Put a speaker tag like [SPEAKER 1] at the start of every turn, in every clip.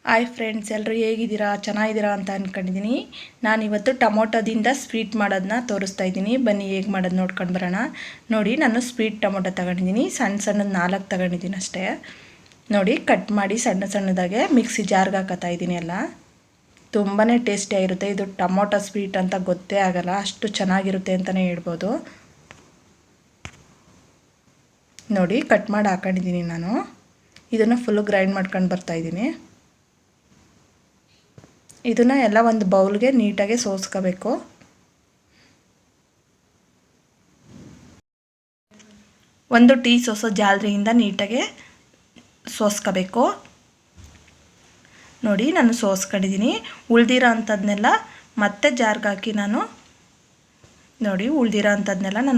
[SPEAKER 1] Hi friends, ಎಲ್ಲರೂ ಹೇಗಿದ್ದೀರಾ? ಚೆನ್ನಾಗಿದ್ದೀರಾ ಅಂತ ಅಂದ್ಕೊಂಡಿದ್ದೀನಿ. ನಾನಿವತ್ತು ಟೊಮೊಟೊದಿಂದ ಸ್ವೀಟ್ ಮಾಡೋದನ್ನ ತೋರಿಸ್ತಾ ಇದ್ದೀನಿ. ಬನ್ನಿ ಹೇಗೆ ಮಾಡೋದು ನೋಡ್ಕೊಂಡು ಬರೋಣ. ನೋಡಿ, ನಾನು ಸ್ವೀಟ್ ಟೊಮೊಟೊ ತಗೊಂಡಿದ್ದೀನಿ. ಸಣ್ಣ ಸಣ್ಣದು 4 ತಗೊಂಡಿದ್ದೀನಿ ಅಷ್ಟೇ. ನೋಡಿ, ಕಟ್ ಮಾಡಿ ಸಣ್ಣ ಸಣ್ಣದಾಗೆ ಮಿಕ್ಸಿ ಜಾರ್ಗೆ ಹಾಕೋತಾ ಇದ್ದೀನಿ. ಎಲ್ಲ ತುಂಬಾ ಟೇಸ್ಟಿಯಾಗಿರುತ್ತೆ. ಇದು ಟೊಮೊಟೊ ಸ್ವೀಟ್ ಅಂತ ಗೊತ್ತೇ ಆಗಲ್ಲ, ಅಷ್ಟು ಚೆನ್ನಾಗಿರುತ್ತೆ ಅಂತಲೇ ಹೇಳ್ಬೋದು. ನೋಡಿ, ಕಟ್ ಮಾಡಿ ಹಾಕೊಂಡಿದ್ದೀನಿ ನಾನು. ಇದನ್ನು ಫುಲ್ಲು ಗ್ರೈಂಡ್ ಮಾಡ್ಕೊಂಡು ಬರ್ತಾಯಿದ್ದೀನಿ. ಇದನ್ನು ಎಲ್ಲ ಒಂದು ಬೌಲ್ಗೆ ನೀಟಾಗಿ ಸೋಸ್ಕೋಬೇಕು. ಒಂದು ಟೀ ಸೋಸೋ ಜಾಲರಿಯಿಂದ ನೀಟಾಗಿ ಸೋಸ್ಕೋಬೇಕು. ನೋಡಿ, ನಾನು ಸೋಸ್ಕೊಂಡಿದ್ದೀನಿ. ಉಳ್ದಿರೋ ಅಂಥದ್ದನ್ನೆಲ್ಲ ಮತ್ತೆ ಜಾರ್ಗೆ ಹಾಕಿ ನಾನು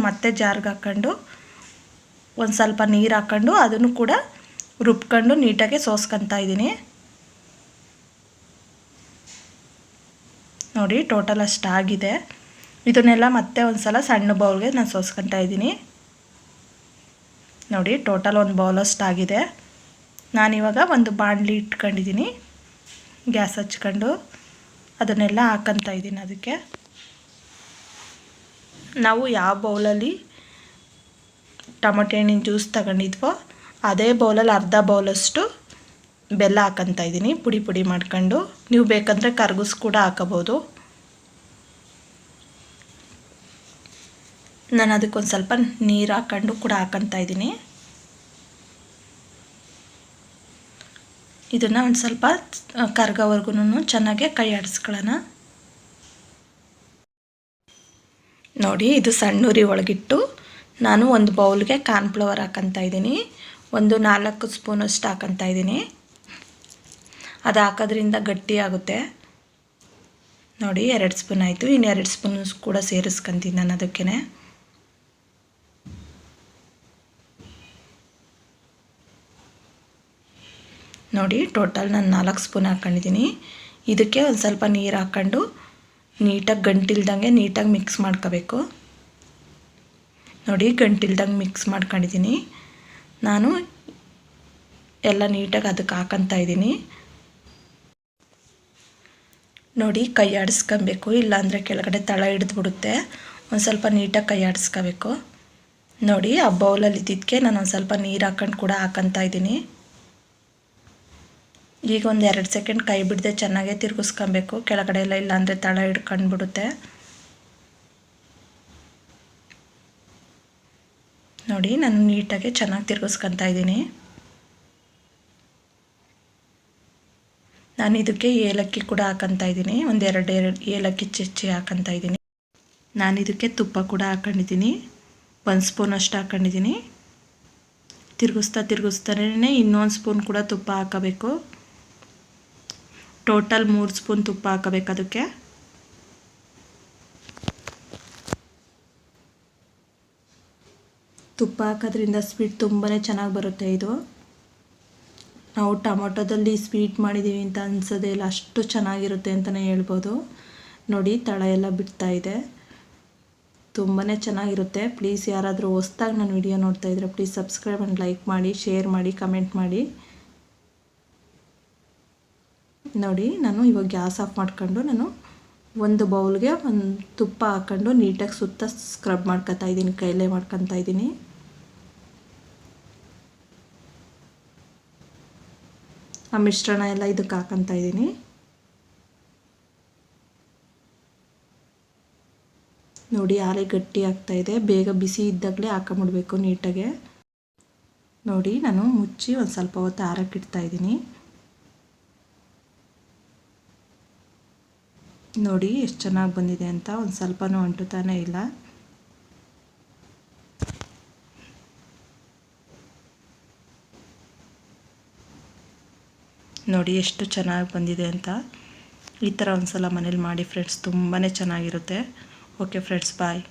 [SPEAKER 1] ಮತ್ತೆ ಜಾರ್ಗೆ ಹಾಕ್ಕೊಂಡು ಒಂದು ಸ್ವಲ್ಪ ನೀರು ಹಾಕ್ಕೊಂಡು ಅದನ್ನು ಕೂಡ ರುಬ್ಕೊಂಡು ನೀಟಾಗಿ ಸೋಸ್ಕೊತಾ ಇದ್ದೀನಿ. ನೋಡಿ, ಟೋಟಲ್ ಅಷ್ಟಾಗಿದೆ. ಇದನ್ನೆಲ್ಲ ಮತ್ತೆ ಒಂದು ಸಲ ಸಣ್ಣ ಬೌಲ್ಗೆ ನಾನು ಸೋಸ್ಕೊತಾ ಇದ್ದೀನಿ. ನೋಡಿ, ಟೋಟಲ್ ಒಂದು ಬೌಲಷ್ಟಾಗಿದೆ. ನಾನಿವಾಗ ಒಂದು ಬಾಣಲಿ ಇಟ್ಕೊಂಡಿದ್ದೀನಿ. ಗ್ಯಾಸ್ ಹಚ್ಕೊಂಡು ಅದನ್ನೆಲ್ಲ ಹಾಕ್ಕೊತಾ ಇದ್ದೀನಿ. ಅದಕ್ಕೆ ನಾವು ಯಾವ ಬೌಲಲ್ಲಿ ಟೊಮೊಟೊ ಹಣ್ಣಿನ ಜ್ಯೂಸ್ ತಗೊಂಡಿದ್ವೋ ಅದೇ ಬೌಲಲ್ಲಿ ಅರ್ಧ ಬೌಲಷ್ಟು ಬೆಲ್ಲ ಹಾಕ್ಕೊತಾ ಇದ್ದೀನಿ, ಪುಡಿ ಪುಡಿ ಮಾಡ್ಕೊಂಡು. ನೀವು ಬೇಕಂದರೆ ಕರ್ಗಿಸ್ ಕೂಡ ಹಾಕೋಬೋದು. ನಾನು ಅದಕ್ಕೊಂದು ಸ್ವಲ್ಪ ನೀರು ಹಾಕ್ಕೊಂಡು ಕೂಡ ಹಾಕ್ಕೊತಾ ಇದ್ದೀನಿ. ಇದನ್ನು ಒಂದು ಸ್ವಲ್ಪ ಕರ್ಗೋವರೆಗೂ ಚೆನ್ನಾಗೆ ಕೈ ಆಡಿಸ್ಕೊಳ್ಳೋಣ. ನೋಡಿ, ಇದು ಸಣ್ಣ ಉರಿ ಒಳಗಿಟ್ಟು ನಾನು ಒಂದು ಬೌಲ್ಗೆ ಕಾರ್ನ್ಫ್ಲವರ್ ಹಾಕ್ಕೊತಾ ಇದ್ದೀನಿ. ಒಂದು 4 ಸ್ಪೂನಷ್ಟು ಹಾಕ್ಕೊತಾ ಇದ್ದೀನಿ. ಅದು ಹಾಕೋದ್ರಿಂದ ಗಟ್ಟಿ ಆಗುತ್ತೆ. ನೋಡಿ, 2 ಸ್ಪೂನ್ ಆಯಿತು. ಇನ್ನು 2 ಸ್ಪೂನ್ ಕೂಡ ಸೇರಿಸ್ಕೊತೀನಿ ನಾನು ಅದಕ್ಕೆ. ನೋಡಿ, ಟೋಟಲ್ ನಾನು 4 ಸ್ಪೂನ್ ಹಾಕ್ಕೊಂಡಿದ್ದೀನಿ. ಇದಕ್ಕೆ ಒಂದು ಸ್ವಲ್ಪ ನೀರು ಹಾಕ್ಕೊಂಡು ನೀಟಾಗಿ ಗಂಟಿಲ್ದಂಗೆ ನೀಟಾಗಿ ಮಿಕ್ಸ್ ಮಾಡ್ಕೋಬೇಕು. ನೋಡಿ, ಗಂಟಿಲ್ದಂಗೆ ಮಿಕ್ಸ್ ಮಾಡ್ಕೊಂಡಿದ್ದೀನಿ. ನಾನು ಎಲ್ಲ ನೀಟಾಗಿ ಅದಕ್ಕೆ ಹಾಕ್ಕೊತಾ ಇದ್ದೀನಿ. ನೋಡಿ, ಕೈ ಆಡಿಸ್ಕೊಬೇಕು, ಇಲ್ಲಾಂದರೆ ಕೆಳಗಡೆ ತಳ ಹಿಡಿದ್ಬಿಡುತ್ತೆ. ಒಂದು ಸ್ವಲ್ಪ ನೀಟಾಗಿ ಕೈ ಆಡಿಸ್ಕೋಬೇಕು. ನೋಡಿ, ಆ ಬೌಲಲ್ಲಿ ಇದ್ದಿದ್ದಕ್ಕೆ ನಾನು ಒಂದು ಸ್ವಲ್ಪ ನೀರು ಹಾಕ್ಕೊಂಡು ಕೂಡ ಹಾಕ್ಕೊತಾ ಇದ್ದೀನಿ. ಈಗ ಒಂದು 2 ಸೆಕೆಂಡ್ ಕೈ ಬಿಡದೆ ಚೆನ್ನಾಗೇ ತಿರ್ಗಿಸ್ಕೊಬೇಕು ಕೆಳಗಡೆ ಎಲ್ಲ, ಇಲ್ಲಾಂದರೆ ತಳ ಹಿಡ್ಕೊಂಡ್ಬಿಡುತ್ತೆ. ನೋಡಿ, ನಾನು ನೀಟಾಗಿ ಚೆನ್ನಾಗಿ ತಿರ್ಗಿಸ್ಕೊತಾ ಇದ್ದೀನಿ. ನಾನು ಇದಕ್ಕೆ ಏಲಕ್ಕಿ ಕೂಡ ಹಾಕ್ಕೊತಾ ಇದ್ದೀನಿ. ಒಂದು 2 ಏಲಕ್ಕಿ ಚಚ್ಚಿ ಹಾಕ್ಕೊತಾ ಇದ್ದೀನಿ. ನಾನು ಇದಕ್ಕೆ ತುಪ್ಪ ಕೂಡ ಹಾಕ್ಕೊಂಡಿದ್ದೀನಿ. 1 ಸ್ಪೂನಷ್ಟು ಹಾಕ್ಕೊಂಡಿದ್ದೀನಿ. ತಿರ್ಗಿಸ್ತಾನೆ ಇನ್ನೊಂದು ಸ್ಪೂನ್ ಕೂಡ ತುಪ್ಪ ಹಾಕಬೇಕು. ಟೋಟಲ್ 3 ಸ್ಪೂನ್ ತುಪ್ಪ ಹಾಕಬೇಕು ಅದಕ್ಕೆ. ತುಪ್ಪ ಹಾಕೋದ್ರಿಂದ ಸ್ವೀಟ್ ತುಂಬಾ ಚೆನ್ನಾಗಿ ಬರುತ್ತೆ. ಇದು ನಾವು ಟೊಮೊಟೊದಲ್ಲಿ ಸ್ವೀಟ್ ಮಾಡಿದ್ದೀವಿ ಅಂತ ಅನ್ಸೋದೇ ಇಲ್ಲ, ಅಷ್ಟು ಚೆನ್ನಾಗಿರುತ್ತೆ ಅಂತಲೇ ಹೇಳ್ಬೋದು. ನೋಡಿ, ತಳ ಎಲ್ಲ ಬಿಡ್ತಾ ಇದೆ. ತುಂಬಾ ಚೆನ್ನಾಗಿರುತ್ತೆ. ಪ್ಲೀಸ್ ಯಾರಾದರೂ ಹೊಸ್ದಾಗಿ ನನ್ನ ವಿಡಿಯೋ ನೋಡ್ತಾಯಿದ್ರೆ ಪ್ಲೀಸ್ ಸಬ್ಸ್ಕ್ರೈಬ್ ಆ್ಯಂಡ್ ಲೈಕ್ ಮಾಡಿ, ಶೇರ್ ಮಾಡಿ, ಕಮೆಂಟ್ ಮಾಡಿ. ನೋಡಿ, ನಾನು ಇವಾಗ ಗ್ಯಾಸ್ ಆಫ್ ಮಾಡ್ಕೊಂಡು ನಾನು ಒಂದು ಬೌಲ್ಗೆ ಒಂದು ತುಪ್ಪ ಹಾಕ್ಕೊಂಡು ನೀಟಾಗಿ ಸುತ್ತ ಸ್ಕ್ರಬ್ ಮಾಡ್ಕೊತಾ ಇದ್ದೀನಿ. ಕೈಲೇ ಮಾಡ್ಕೊತಾ ಇದ್ದೀನಿ. ಆ ಮಿಶ್ರಣ ಎಲ್ಲ ಇದಕ್ಕೆ ಹಾಕ್ಕೊತಾ ಇದ್ದೀನಿ. ನೋಡಿ, ಹಾಲೆ ಗಟ್ಟಿ ಆಗ್ತಾಯಿದೆ. ಬೇಗ ಬಿಸಿ ಇದ್ದಾಗಲೇ ಹಾಕೊಂಬಿಡ್ಬೇಕು ನೀಟಾಗೆ. ನೋಡಿ, ನಾನು ಮುಚ್ಚಿ ಒಂದು ಸ್ವಲ್ಪ ಹೊತ್ತು ಆರಕ್ಕಿಡ್ತಾ ಇದ್ದೀನಿ. ನೋಡಿ, ಎಷ್ಟು ಚೆನ್ನಾಗಿ ಬಂದಿದೆ ಅಂತ. ಒಂದು ಸ್ವಲ್ಪನೂ ಅಂಟುತ್ತಾನೇ ಇಲ್ಲ. ನೋಡಿ, ಎಷ್ಟು ಚೆನ್ನಾಗಿ ಬಂದಿದೆ ಅಂತ. ಈ ಥರ ಒಂದು ಸಲ ಮನೇಲಿ ಮಾಡಿ ಫ್ರೆಂಡ್ಸ್, ತುಂಬಾ ಚೆನ್ನಾಗಿರುತ್ತೆ. ಓಕೆ ಫ್ರೆಂಡ್ಸ್, ಬಾಯ್.